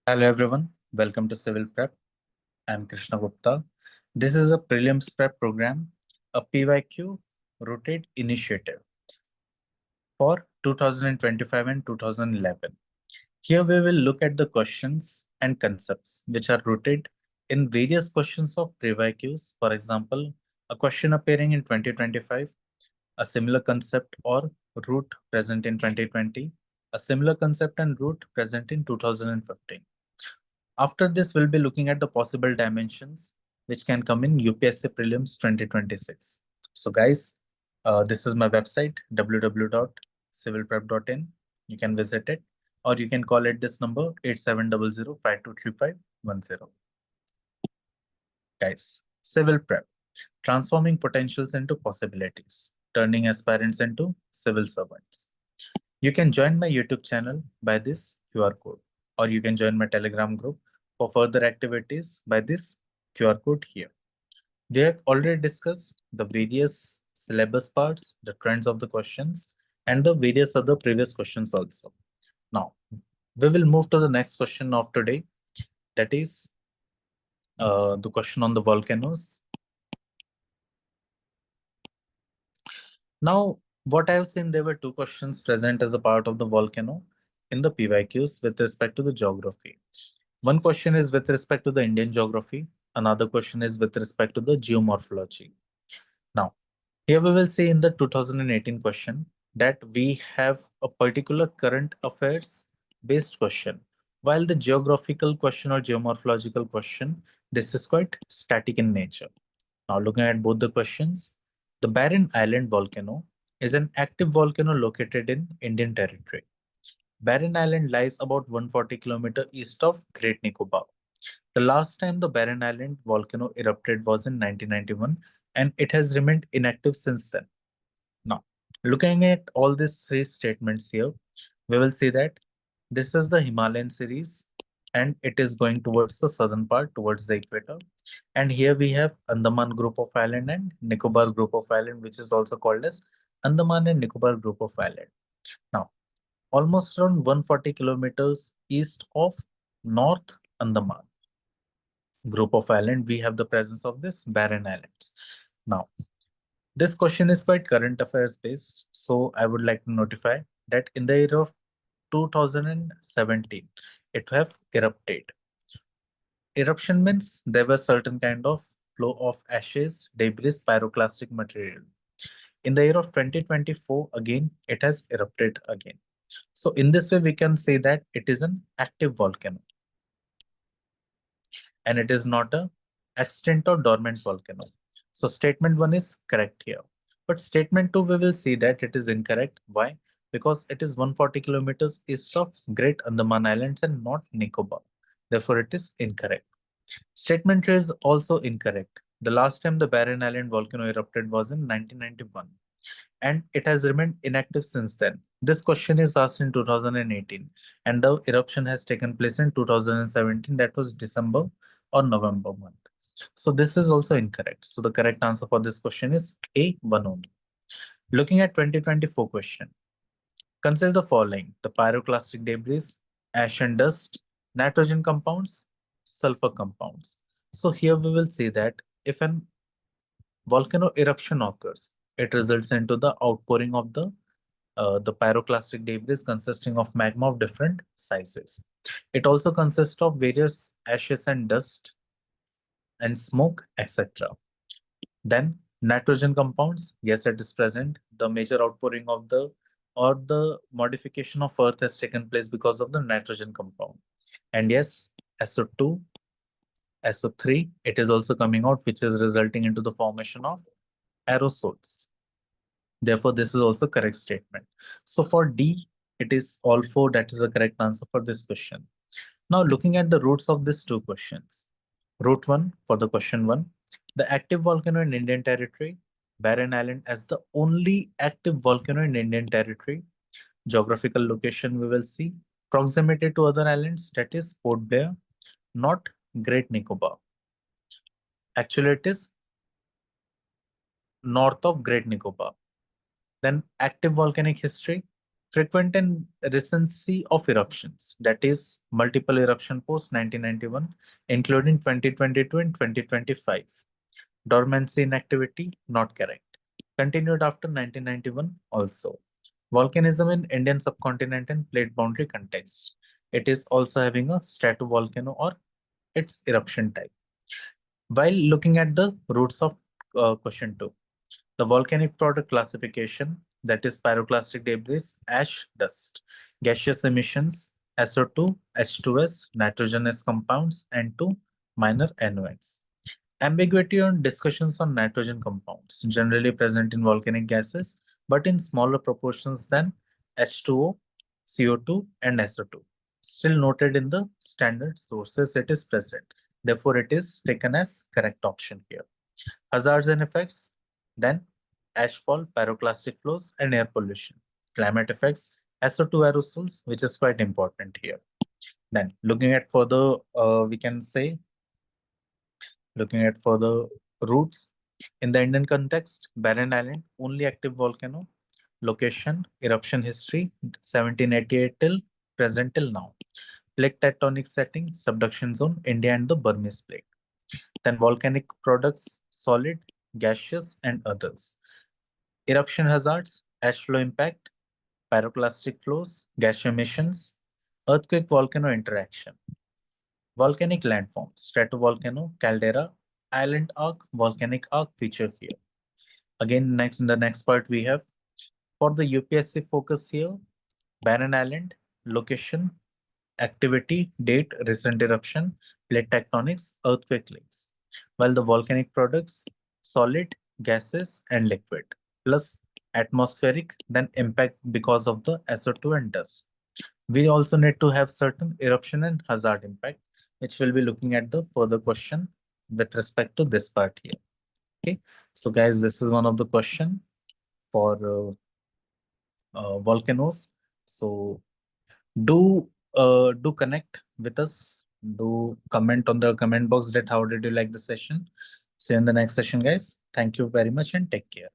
Hello everyone, welcome to CivilPrep. I'm Krishna Gupta. This is a prelims prep program, a PYQ-Rooted initiative for 2025 and 2011. Here we will look at the questions and concepts which are rooted in various questions of PYQs. For example, a question appearing in 2025, a similar concept or root present in 2020, a similar concept and root present in 2015. After this, we'll be looking at the possible dimensions which can come in UPSC Prelims 2026. So guys, this is my website, www.civilprep.in. You can visit it, or you can call it this number, 8700523510. Guys, Civil Prep, transforming potentials into possibilities, turning aspirants into civil servants. You can join my YouTube channel by this QR code, or you can join my Telegram group for further activities by this QR code here. We have already discussed the various syllabus parts, the trends of the questions, and the various other previous questions also. Now, we will move to the next question of today, that is the question on the volcanoes. Now, what I have seen, there were two questions present as a part of the volcano in the PYQs with respect to the geography. One question is with respect to the Indian geography. Another question is with respect to the geomorphology. Now, here we will see in the 2018 question that we have a particular current affairs based question, while the geographical question or geomorphological question, this is quite static in nature. Now, looking at both the questions, the Barren Island volcano is an active volcano located in Indian territory. Barren Island lies about 140 km east of Great Nicobar. The last time the Barren Island volcano erupted was in 1991, and it has remained inactive since then. Now, looking at all these three statements here, we will see that this is the Himalayan series, and it is going towards the southern part, towards the equator. And here we have Andaman group of island and Nicobar group of island, which is also called as Andaman and Nicobar group of island. Now, almost around 140 kilometers east of North Andaman group of island, we have the presence of this Barren Islands. Now, this question is quite current affairs based, so I would like to notify that in the year of 2017, it have erupted. Eruption means there was certain kind of flow of ashes, debris, pyroclastic material. In the year of 2024, again, it has erupted again. So in this way, we can say that it is an active volcano and it is not a extinct or dormant volcano. So statement 1 is correct here. But statement 2, we will see that it is incorrect. Why? Because it is 140 kilometers east of Great Andaman Islands and not Nicobar. Therefore, it is incorrect. Statement 3 is also incorrect. The last time the Barren Island volcano erupted was in 1991, and it has remained inactive since then. This question is asked in 2018, and the eruption has taken place in 2017, that was December or November month. So this is also incorrect. So the correct answer for this question is A1 only. Looking at 2024 question, consider the following: the pyroclastic debris, ash and dust, nitrogen compounds, sulfur compounds. So here we will see that if an volcano eruption occurs, it results into the outpouring of the pyroclastic debris consisting of magma of different sizes. It also consists of various ashes and dust and smoke, etc. Then nitrogen compounds, yes, it is present. The major outpouring of the modification of earth has taken place because of the nitrogen compound. And yes, SO2, SO3, it is also coming out, which is resulting into the formation of aerosols. Therefore, this is also correct statement. So for D, it is all four. That is the correct answer for this question. Now, looking at the roots of these two questions. Root 1 for the question 1. The active volcano in Indian territory, Barren Island as the only active volcano in Indian territory. Geographical location we will see. Proximity to other islands, that is Port Blair, not Great Nicobar. Actually, it is north of Great Nicobar. Then active volcanic history, Frequent and recency of eruptions, that is multiple eruption post 1991, including 2022 and 2025. Dormancy inactivity, not correct. Continued after 1991 also. Volcanism in Indian subcontinent and plate boundary context. It is also having a stratovolcano or its eruption type. While looking at the roots of question 2, the volcanic product classification, that is pyroclastic debris, ash, dust, gaseous emissions, SO2, H2S, nitrogenous compounds, N2, minor NOx. Ambiguity on discussions on nitrogen compounds, generally present in volcanic gases, but in smaller proportions than H2O, CO2, and SO2. Still noted in the standard sources, it is present. Therefore, it is taken as correct option here. Hazards and effects, then ashfall, pyroclastic flows, and air pollution. Climate effects, SO2 aerosols, which is quite important here. Then looking at further, we can say, looking at further routes. In the Indian context, Barren Island, only active volcano. Location, eruption history, 1788 till present till now. Plate tectonic setting, subduction zone, India and the Burmese plate. Then volcanic products, solid, gaseous, and others. Eruption hazards, ash flow impact, pyroclastic flows, gas emissions, earthquake volcano interaction. Volcanic landforms, stratovolcano, caldera, island arc, volcanic arc feature here. Again, next in the next part we have for the UPSC focus here, barren island, location, activity, date, recent eruption, plate tectonics, earthquake links. While the volcanic products, solid, gases, and liquid, plus atmospheric, then impact because of the SO2 and dust. We also need to have certain eruption and hazard impact, which we'll be looking at the further question with respect to this part here. Okay, so guys, this is one of the question for volcanoes. So do connect with us. Do comment on the comment box that how did you like the session. See you in the next session, guys. Thank you very much and take care.